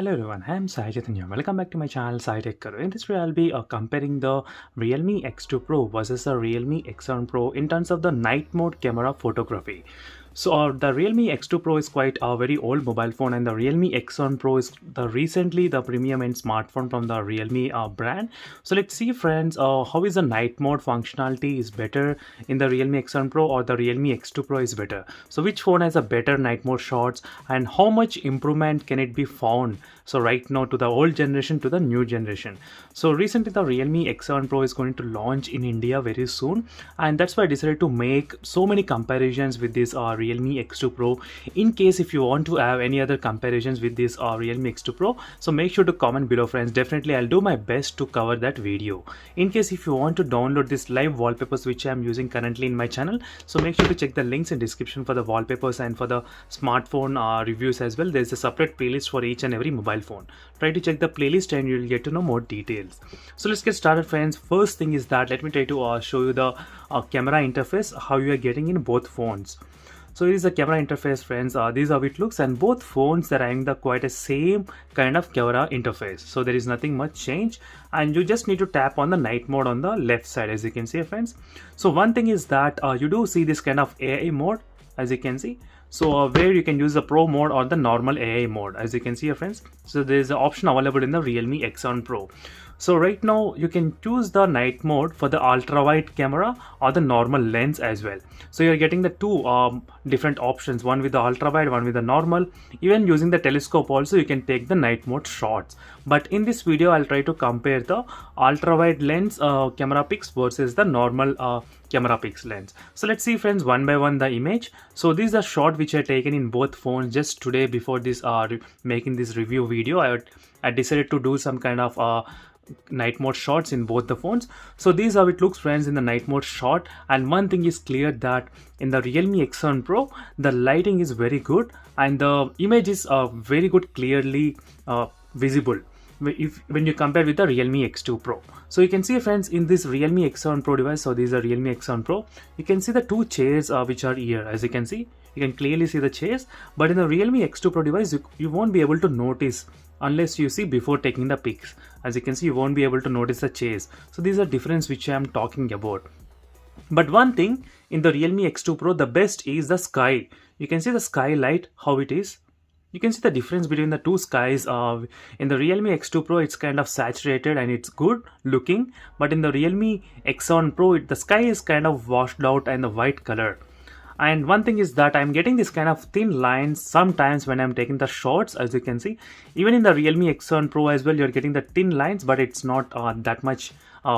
Hello everyone, I am Sai Chaitanya. Welcome back to my channel Sai Tech Guru. In this video, I'll be comparing the Realme X2 Pro versus the Realme X7 Pro in terms of the night mode camera photography. So the Realme X2 Pro is quite a very old mobile phone, and the Realme X7 Pro is recently the premium end smartphone from the Realme brand. So let's see friends, how is the night mode functionality is better in the Realme X7 Pro or the Realme X2 Pro is better. So which phone has a better night mode shots and how much improvement can it be found? So right now to the old generation to the new generation. So recently the Realme X7 Pro is going to launch in India very soon, and that's why I decided to make so many comparisons with this Realme X2 Pro. In case if you want to have any other comparisons with this Realme X2 Pro, so make sure to comment below friends. Definitely I'll do my best to cover that video. In case if you want to download this live wallpapers which I'm using currently in my channel, so make sure to check the links in description for the wallpapers and for the smartphone reviews as well. There's a separate playlist for each and every mobile phone. Try to check the playlist and you'll get to know more details. So let's get started friends. First thing is that let me try to show you the camera interface, how you are getting in both phones. So it is the camera interface friends. This is how it looks, and both phones are having the quite a same kind of camera interface. So there is nothing much change, and you just need to tap on the night mode on the left side, as you can see friends. So one thing is that you do see this kind of AI mode, as you can see. So where you can use the Pro mode or the normal AI mode, as you can see friends. So there is an option available in the Realme X7 Pro. So right now you can choose the night mode for the ultra wide camera or the normal lens as well. So you're getting the two different options, one with the ultra wide, one with the normal. Even using the telescope also you can take the night mode shots. But in this video I'll try to compare the ultra wide lens camera pics versus the normal camera pics lens. So let's see friends one by one the image. So this is a shot which I taken in both phones just today before this making this review video. I decided to do some kind of night mode shots in both the phones. So this is how it looks friends in the night mode shot, and one thing is clear that in the Realme X7 Pro the lighting is very good and the image is very good, clearly visible when you compare with the Realme X2 Pro. So you can see friends in this Realme X7 Pro device, so this is a Realme X7 Pro, you can see the two chairs which are here, as you can see. You can clearly see the chairs, but in the Realme X2 Pro device you won't be able to notice unless you see before taking the pics. As you can see, you won't be able to notice the chairs. So these are difference which I am talking about. But one thing in the Realme X2 Pro, the best is the sky. You can see the skylight, how it is. You can see the difference between the two skies. In the Realme X2 Pro, it's kind of saturated and it's good looking. But in the Realme X7 Pro, the sky is kind of washed out and the white color. And one thing is that I'm getting this kind of thin lines sometimes when I'm taking the shots, as you can see. Even in the Realme X7 Pro as well, you're getting the thin lines, but it's not that much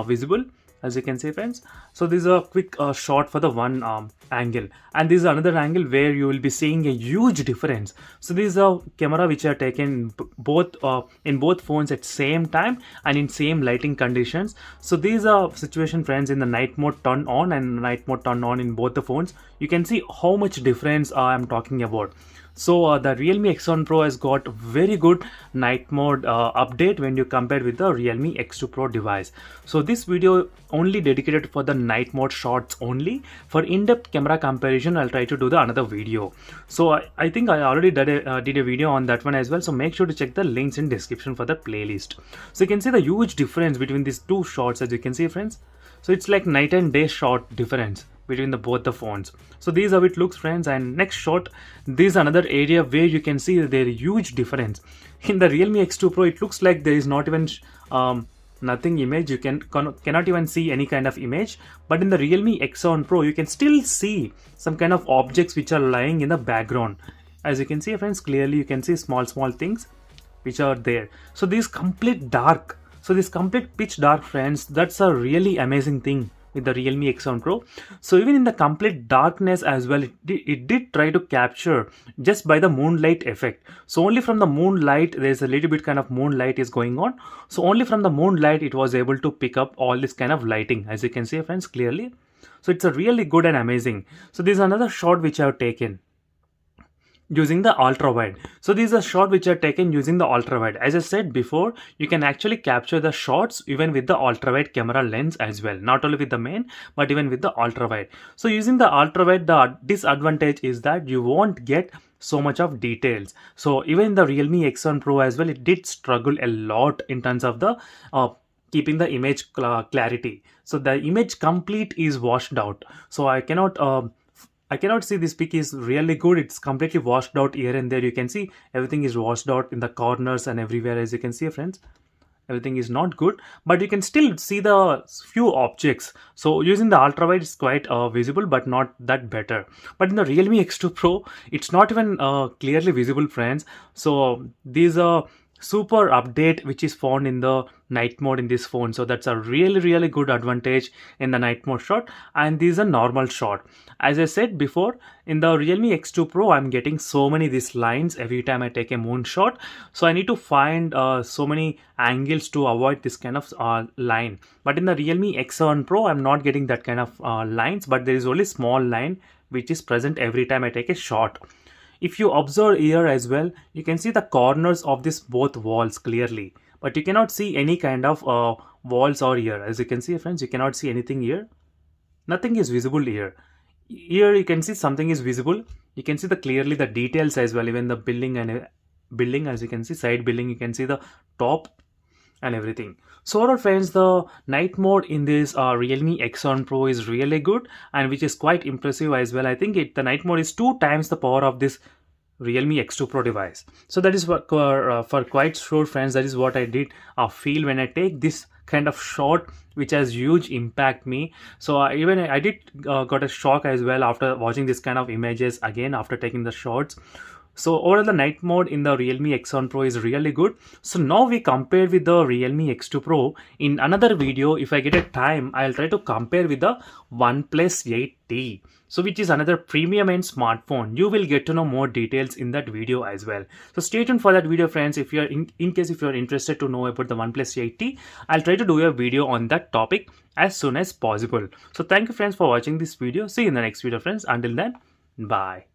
visible, as you can see friends. So this is a quick shot for the one angle, and this is another angle where you will be seeing a huge difference. So this is a camera which are taken both in both phones at same time and in same lighting conditions. So these are situation friends in the night mode turn on and night mode turn on in both the phones. You can see how much difference I'm talking about. So the Realme X7 Pro has got very good night mode update when you compare with the Realme X2 Pro device. So this video only dedicated for the night mode shots only. For in-depth camera comparison, I'll try to do the another video. So I think I already did a video on that one as well. So make sure to check the links in description for the playlist. So you can see the huge difference between these two shots, as you can see friends. So it's like night and day shot difference between both the phones. So this is how it looks friends. And next shot, this is another area where you can see there is huge difference. In the Realme X2 Pro, it looks like there is not even nothing image. You cannot even see any kind of image. But in the Realme X7 Pro, you can still see some kind of objects which are lying in the background. As you can see friends, clearly you can see small things which are there. So this complete dark. So this complete pitch dark friends, that's a really amazing thing with the Realme X7 Pro. So even in the complete darkness as well, it did try to capture just by the moonlight effect. So only from the moonlight, there's a little bit kind of moonlight is going on. So only from the moonlight, it was able to pick up all this kind of lighting, as you can see friends clearly. So it's a really good and amazing. So this is another shot which I have taken using the ultra wide. So this is a shot which are taken using the ultra wide. As I said before, you can actually capture the shots even with the ultra wide camera lens as well, not only with the main but even with the ultra wide. So using the ultra wide, the disadvantage is that you won't get so much of details. So even in the Realme X1 Pro as well, it did struggle a lot in terms of the uh, keeping the image clarity. So the image complete is washed out. So I cannot see this pic is really good. It's completely washed out here and there. You can see everything is washed out in the corners and everywhere, as you can see, friends. Everything is not good, but you can still see the few objects. So using the ultra wide is quite visible, but not that better. But in the Realme X2 Pro, it's not even clearly visible, friends. So these are super update which is found in the night mode in this phone. So that's a really good advantage in the night mode shot, and this is a normal shot. As I said before, in the Realme X2 Pro, I'm getting so many these lines every time I take a moon shot. So I need to find so many angles to avoid this kind of line. But in the Realme X7 Pro, I'm not getting that kind of lines, but there is only small line which is present every time I take a shot. If you observe here as well, you can see the corners of this both walls clearly, but you cannot see any kind of walls or here. As you can see, friends, you cannot see anything here. Nothing is visible here. Here you can see something is visible. You can see the clearly the details as well, even the building and building, as you can see side building, you can see the top and everything. So overall, friends, the night mode in this Realme X1 Pro is really good, and which is quite impressive as well. I think the night mode is 2 times the power of this Realme X2 Pro device. So that is what for quite sure, friends, that is what I did feel when I take this kind of shot which has huge impact me. So even I did got a shock as well after watching this kind of images again after taking the shots. So overall, the night mode in the Realme X1 Pro is really good. So now we compare with the Realme X2 Pro. In another video, if I get a time, I'll try to compare with the OnePlus 8T. So which is another premium end smartphone. You will get to know more details in that video as well. So stay tuned for that video, friends. If you're in case if you're interested to know about the OnePlus 8T, I'll try to do a video on that topic as soon as possible. So thank you, friends, for watching this video. See you in the next video, friends. Until then, bye.